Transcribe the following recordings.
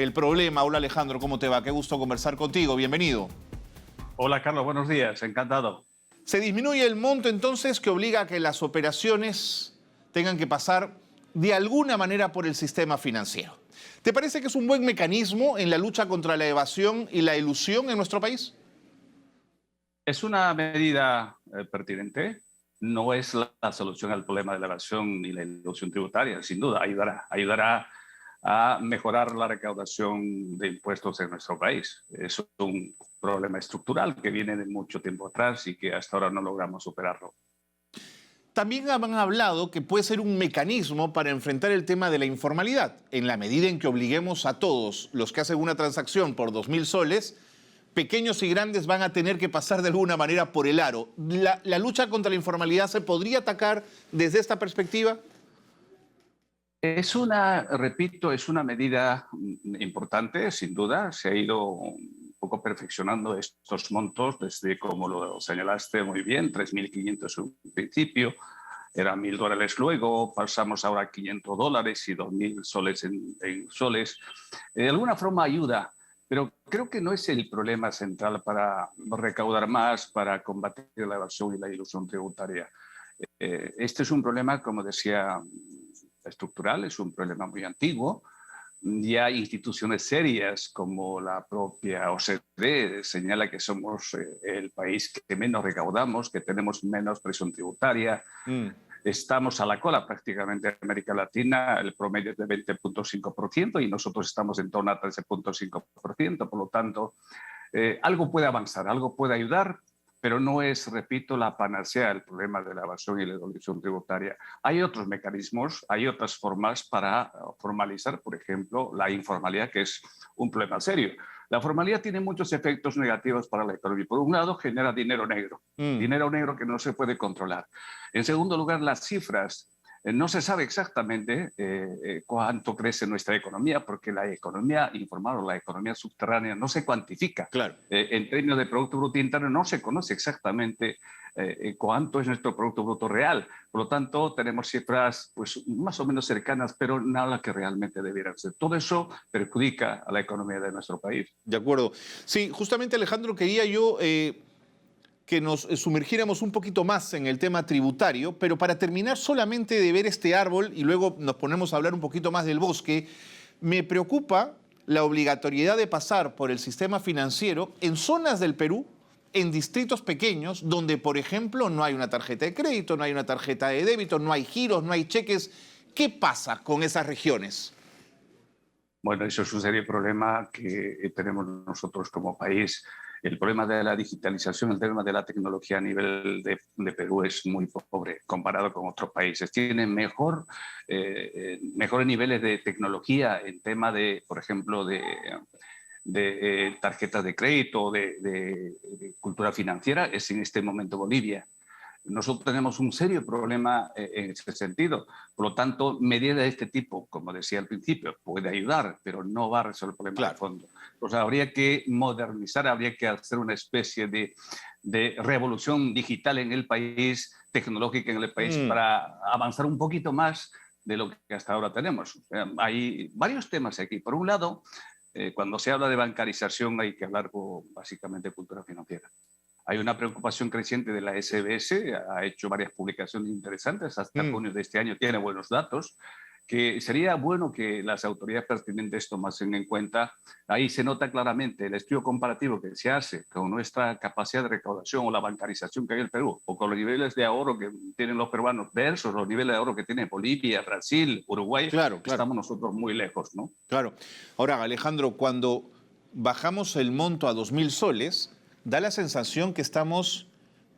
el problema. Hola Alejandro, ¿cómo te va? Qué gusto conversar contigo, bienvenido. Hola Carlos, buenos días, encantado. Se disminuye el monto entonces que obliga a que las operaciones tengan que pasar de alguna manera por el sistema financiero. ¿Te parece que es un buen mecanismo en la lucha contra la evasión y la elusión en nuestro país? Es una medida pertinente, no es la solución al problema de la evasión ni la ilusión tributaria, sin duda, ayudará a mejorar la recaudación de impuestos en nuestro país. Es un problema estructural que viene de mucho tiempo atrás y que hasta ahora no logramos superarlo. También han hablado que puede ser un mecanismo para enfrentar el tema de la informalidad, en la medida en que obliguemos a todos los que hacen una transacción por 2.000 soles, pequeños y grandes van a tener que pasar de alguna manera por el aro. ¿La lucha contra la informalidad se podría atacar desde esta perspectiva? Repito, es una medida importante, sin duda. Se ha ido un poco perfeccionando estos montos desde, como lo señalaste muy bien, 3.500 en un principio, eran $1.000 luego, pasamos ahora a $500 y 2.000 soles en soles. De alguna forma ayuda, pero creo que no es el problema central para recaudar más, para combatir la evasión y la ilusión tributaria. Este es un problema, como decía, estructural, es un problema muy antiguo. Ya instituciones serias como la propia OCDE señala que somos el país que menos recaudamos, que tenemos menos presión tributaria. Estamos a la cola prácticamente en América Latina, el promedio es de 20.5% y nosotros estamos en torno a 13.5%. Por lo tanto, algo puede avanzar, algo puede ayudar, pero no es, repito, la panacea el problema de la evasión y la elusión tributaria. Hay otros mecanismos, hay otras formas para formalizar, por ejemplo, la informalidad, que es un problema serio. La formalidad tiene muchos efectos negativos para la economía. Por un lado, genera dinero negro que no se puede controlar. En segundo lugar, las cifras. No se sabe exactamente cuánto crece nuestra economía, porque la economía informal o la economía subterránea no se cuantifica. Claro. En términos de Producto Bruto Interno no se conoce exactamente cuánto es nuestro Producto Bruto real. Por lo tanto, tenemos cifras pues, más o menos cercanas, pero nada que realmente debieran ser. Todo eso perjudica a la economía de nuestro país. De acuerdo. Sí, justamente Alejandro, quería yo que nos sumergiéramos un poquito más en el tema tributario, pero para terminar solamente de ver este árbol y luego nos ponemos a hablar un poquito más del bosque, me preocupa la obligatoriedad de pasar por el sistema financiero en zonas del Perú, en distritos pequeños, donde, por ejemplo, no hay una tarjeta de crédito, no hay una tarjeta de débito, no hay giros, no hay cheques. ¿Qué pasa con esas regiones? Bueno, eso es un serio problema que tenemos nosotros como país. El problema de la digitalización, el tema de la tecnología a nivel de Perú es muy pobre comparado con otros países. Tienen mejores niveles de tecnología en tema de, por ejemplo, de tarjetas de crédito, de cultura financiera, es en este momento Bolivia. Nosotros tenemos un serio problema en ese sentido. Por lo tanto, medidas de este tipo, como decía al principio, puede ayudar, pero no va a resolver el problema de fondo. O sea, habría que modernizar, habría que hacer una especie de revolución digital en el país, tecnológica en el país, para avanzar un poquito más de lo que hasta ahora tenemos. O sea, hay varios temas aquí. Por un lado, cuando se habla de bancarización hay que hablar básicamente de cultura financiera. Hay una preocupación creciente de la SBS, ha hecho varias publicaciones interesantes, hasta junio de este año tiene buenos datos, que sería bueno que las autoridades pertinentes tomasen en cuenta. Ahí se nota claramente el estudio comparativo que se hace con nuestra capacidad de recaudación o la bancarización que hay en el Perú, o con los niveles de ahorro que tienen los peruanos versus los niveles de ahorro que tienen Bolivia, Brasil, Uruguay. Claro. Estamos nosotros muy lejos, ¿no? Claro. Ahora, Alejandro, cuando bajamos el monto a 2.000 soles, da la sensación que estamos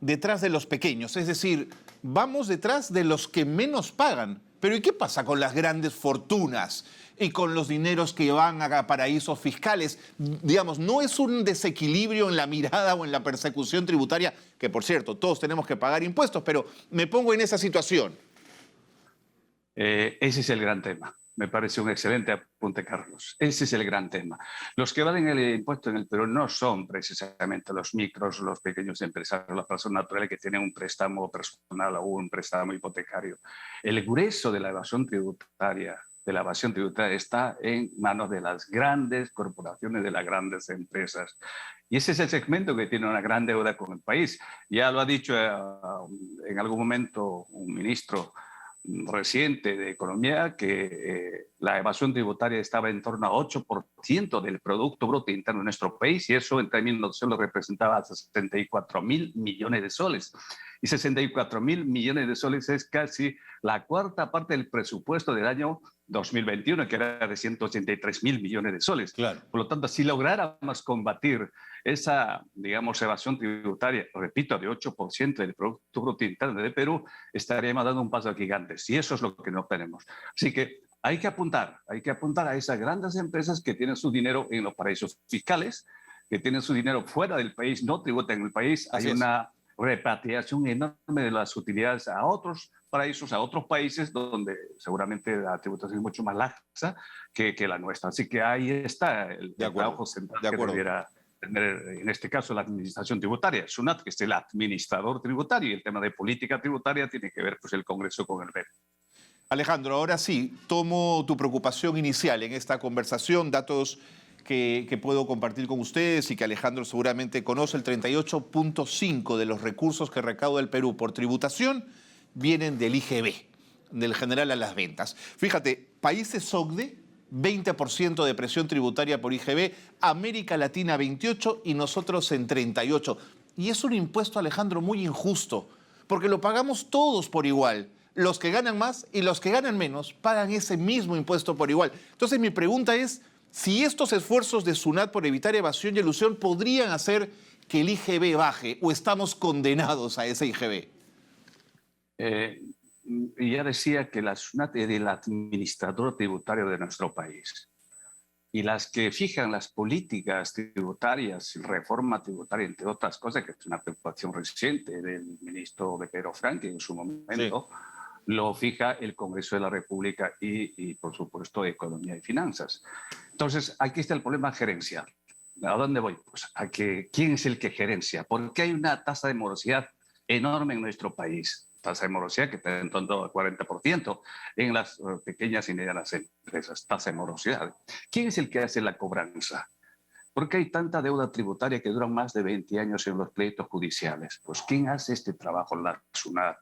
detrás de los pequeños, es decir, vamos detrás de los que menos pagan. Pero ¿y qué pasa con las grandes fortunas y con los dineros que van a paraísos fiscales? Digamos, ¿no es un desequilibrio en la mirada o en la persecución tributaria? Que, por cierto, todos tenemos que pagar impuestos, pero me pongo en esa situación. Ese es el gran tema. Me parece un excelente apunte, Carlos. Ese es el gran tema. Los que evaden el impuesto en el Perú no son precisamente los micros, los pequeños empresarios, las personas naturales que tienen un préstamo personal o un préstamo hipotecario. El grueso de la evasión tributaria de la evasión tributaria está en manos de las grandes corporaciones, de las grandes empresas. Y ese es el segmento que tiene una gran deuda con el país. Ya lo ha dicho en algún momento un ministro reciente de Economía, que la evasión tributaria estaba en torno a 8% del Producto Bruto Interno de nuestro país, y eso en términos de soles representaba 64.000 millones de soles. Y 64.000 millones de soles es casi la cuarta parte del presupuesto del año 2021, que era de 183.000 millones de soles. Claro. Por lo tanto, si lográramos combatir esa, digamos, evasión tributaria, repito, de 8% del Producto Bruto Interno de Perú, estaríamos dando un paso gigante. Y eso es lo que no tenemos. Así que hay que apuntar a esas grandes empresas que tienen su dinero en los paraísos fiscales, que tienen su dinero fuera del país, no tributan en el país. Hay una repatriación enorme de las utilidades a otros paraísos, a otros países donde seguramente la tributación es mucho más laxa que la nuestra. Así que ahí está el trabajo central que debiera tener, en este caso, la administración tributaria. SUNAT, que es el administrador tributario, y el tema de política tributaria tiene que ver, pues, el Congreso con el BEP. Alejandro, ahora sí, tomo tu preocupación inicial en esta conversación, datos que puedo compartir con ustedes y que Alejandro seguramente conoce. El 38.5% de los recursos que recauda el Perú por tributación vienen del IGB, del general a las ventas. Fíjate, países OCDE, 20% de presión tributaria por IGB, América Latina 28% y nosotros en 38%. Y es un impuesto, Alejandro, muy injusto, porque lo pagamos todos por igual. Los que ganan más y los que ganan menos pagan ese mismo impuesto por igual. Entonces mi pregunta es si estos esfuerzos de SUNAT por evitar evasión y elusión podrían hacer que el IGB baje o estamos condenados a ese IGB. Ya decía que la SUNAT es el administrador tributario de nuestro país. Y las que fijan las políticas tributarias, reforma tributaria, entre otras cosas, que es una preocupación reciente del ministro de Pedro Franque en su momento, sí, lo fija el Congreso de la República y por supuesto, Economía y Finanzas. Entonces, aquí está el problema gerencial. ¿A dónde voy? Pues a que quién es el que gerencia. Porque hay una tasa de morosidad enorme en nuestro país. Tasa de morosidad que está en torno al 40% en las pequeñas y medianas empresas. Tasa de morosidad. ¿Quién es el que hace la cobranza? ¿Por qué hay tanta deuda tributaria que dura más de 20 años en los pleitos judiciales? Pues ¿quién hace este trabajo? La SUNAT.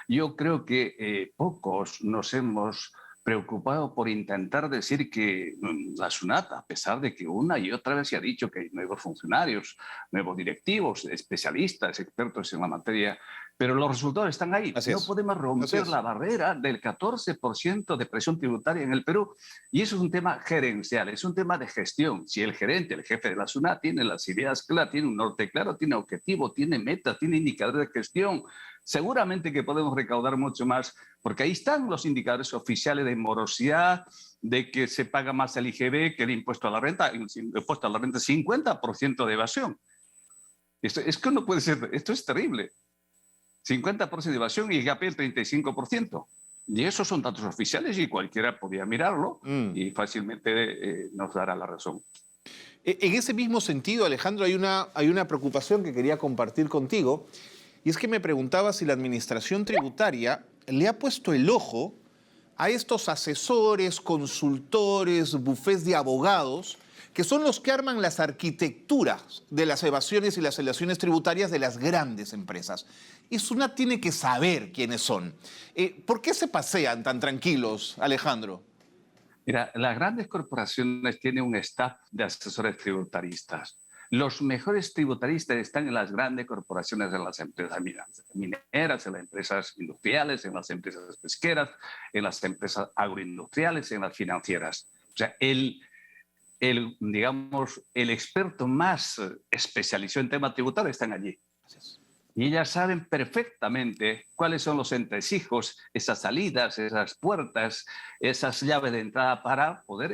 Yo creo que pocos nos hemos preocupado por intentar decir que la SUNAT, a pesar de que una y otra vez se ha dicho que hay nuevos funcionarios, nuevos directivos, especialistas, expertos en la materia, pero los resultados están ahí. No podemos romper la barrera del 14% de presión tributaria en el Perú. Y eso es un tema gerencial, es un tema de gestión. Si el gerente, el jefe de la SUNAT, tiene las ideas claras, tiene un norte claro, tiene objetivo, tiene metas, tiene indicadores de gestión, seguramente que podemos recaudar mucho más, porque ahí están los indicadores oficiales de morosidad, de que se paga más el IGB que el impuesto a la renta, el impuesto a la renta 50% de evasión. Es que no puede ser, esto es terrible. 50% de evasión y IGP el 35%. Y esos son datos oficiales y cualquiera podía mirarlo y fácilmente nos dará la razón. En ese mismo sentido, Alejandro, hay una preocupación que quería compartir contigo, y es que me preguntaba si la administración tributaria le ha puesto el ojo a estos asesores, consultores, bufés de abogados, que son los que arman las arquitecturas de las evasiones y las elusiones tributarias de las grandes empresas. Y SUNAT tiene que saber quiénes son. ¿Por qué se pasean tan tranquilos, Alejandro? Mira, las grandes corporaciones tienen un staff de asesores tributaristas. Los mejores tributaristas están en las grandes corporaciones, en las empresas mineras, en las empresas industriales, en las empresas pesqueras, en las empresas agroindustriales, en las financieras. O sea, digamos, el experto más especializado en temas tributarios están allí. Y ellas saben perfectamente cuáles son los entresijos, esas salidas, esas puertas, esas llaves de entrada para poder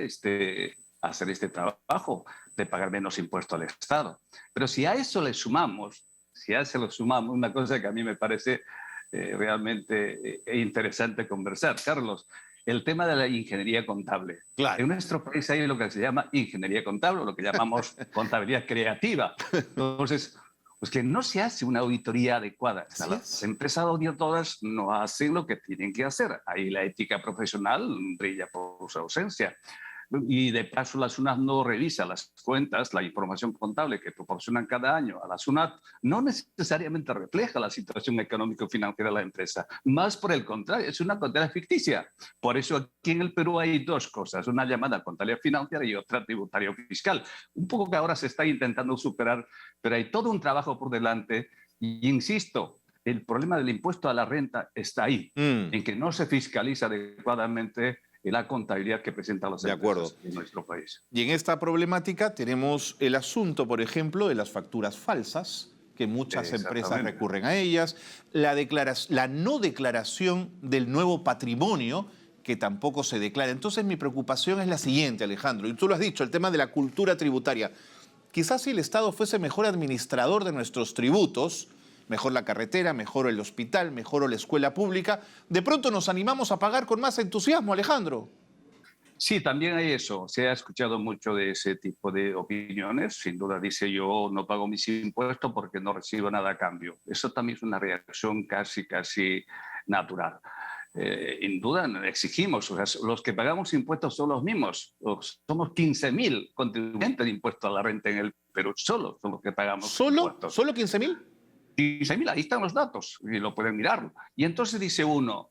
hacer este trabajo de pagar menos impuestos al Estado. Pero si a eso le sumamos, una cosa que a mí me parece realmente interesante conversar, Carlos, el tema de la ingeniería contable. Claro. En nuestro país hay lo que se llama ingeniería contable, lo que llamamos contabilidad creativa. Entonces, Pues que no se hace una auditoría adecuada. Así Las es. empresas auditoras no hacen lo que tienen que hacer. Ahí la ética profesional brilla por su ausencia. Y de paso la SUNAT no revisa las cuentas, la información contable que proporcionan cada año a la SUNAT no necesariamente refleja la situación económico-financiera de la empresa. Más por el contrario, es una contabilidad ficticia. Por eso aquí en el Perú hay dos cosas, una llamada contabilidad financiera y otra tributaria fiscal. Un poco que ahora se está intentando superar, pero hay todo un trabajo por delante. Y insisto, el problema del impuesto a la renta está ahí, en que no se fiscaliza adecuadamente la contabilidad que presentan las De acuerdo. empresas en nuestro país. Y en esta problemática tenemos el asunto, por ejemplo, de las facturas falsas, que muchas empresas recurren a ellas, la no declaración del nuevo patrimonio, que tampoco se declara. Entonces mi preocupación es la siguiente, Alejandro, y tú lo has dicho, el tema de la cultura tributaria. Quizás si el Estado fuese mejor administrador de nuestros tributos, mejor la carretera, mejor el hospital, mejor la escuela pública, de pronto nos animamos a pagar con más entusiasmo, Alejandro. Sí, también hay eso. Se ha escuchado mucho de ese tipo de opiniones. Sin duda dice yo no pago mis impuestos porque no recibo nada a cambio. Eso también es una reacción casi natural. En duda exigimos, o sea, los que pagamos impuestos son los mismos. Somos 15.000 contribuyentes de impuestos a la renta en el Perú. Solo son los que pagamos impuestos. ¿Solo 15.000? 15.000, ahí están los datos y lo pueden mirar. Y entonces dice uno,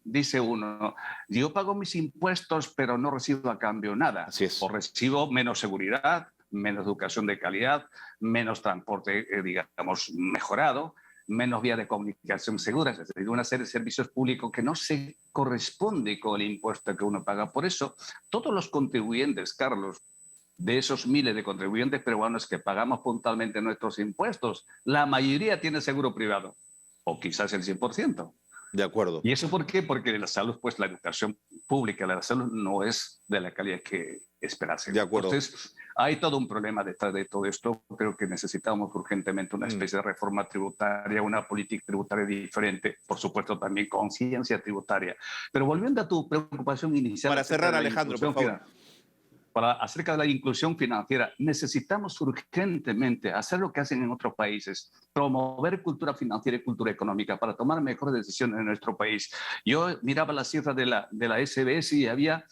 yo pago mis impuestos pero no recibo a cambio nada. Así es. O recibo menos seguridad, menos educación de calidad, menos transporte, digamos, mejorado, menos vías de comunicación seguras, es decir, una serie de servicios públicos que no se corresponde con el impuesto que uno paga. Por eso, todos los contribuyentes, Carlos, de esos miles de contribuyentes peruanos que pagamos puntualmente nuestros impuestos, la mayoría tiene seguro privado, o quizás el 100%. De acuerdo. ¿Y eso por qué? Porque la salud, pues la educación pública de la salud no es de la calidad que esperase. De acuerdo. Entonces, hay todo un problema detrás de todo esto. Creo que necesitamos urgentemente una especie de reforma tributaria, una política tributaria diferente, por supuesto también conciencia tributaria. Pero volviendo a tu preocupación inicial... Para cerrar, Alejandro, por favor. Acerca de la inclusión financiera, necesitamos urgentemente hacer lo que hacen en otros países, promover cultura financiera y cultura económica para tomar mejores decisiones en nuestro país. Yo miraba las cifras de la SBS y había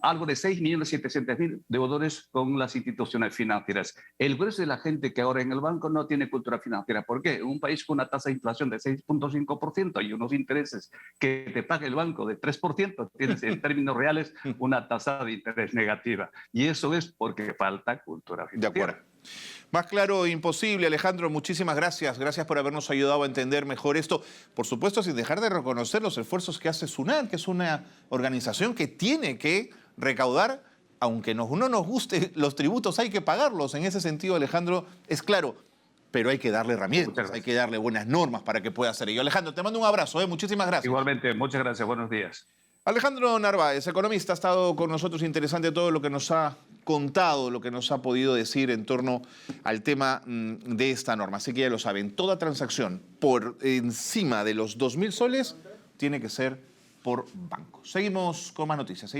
algo de 6.700.000 deudores con las instituciones financieras. El grueso de la gente que ahora en el banco no tiene cultura financiera. ¿Por qué? En un país con una tasa de inflación de 6.5% y unos intereses que te paga el banco de 3%, tienes en términos reales una tasa de interés negativa. Y eso es porque falta cultura financiera. De acuerdo. Más claro imposible, Alejandro, muchísimas gracias. Gracias por habernos ayudado a entender mejor esto. Por supuesto, sin dejar de reconocer los esfuerzos que hace SUNAT, que es una organización que tiene que recaudar, aunque no nos guste los tributos, hay que pagarlos. En ese sentido, Alejandro, es claro, pero hay que darle herramientas, hay que darle buenas normas para que pueda hacer ello. Alejandro, te mando un abrazo, muchísimas gracias. Igualmente, muchas gracias, buenos días. Alejandro Narváez, economista, ha estado con nosotros. Interesante todo lo que nos ha contado, lo que nos ha podido decir en torno al tema de esta norma. Así que ya lo saben, toda transacción por encima de los 2.000 soles tiene que ser por banco. Seguimos con más noticias.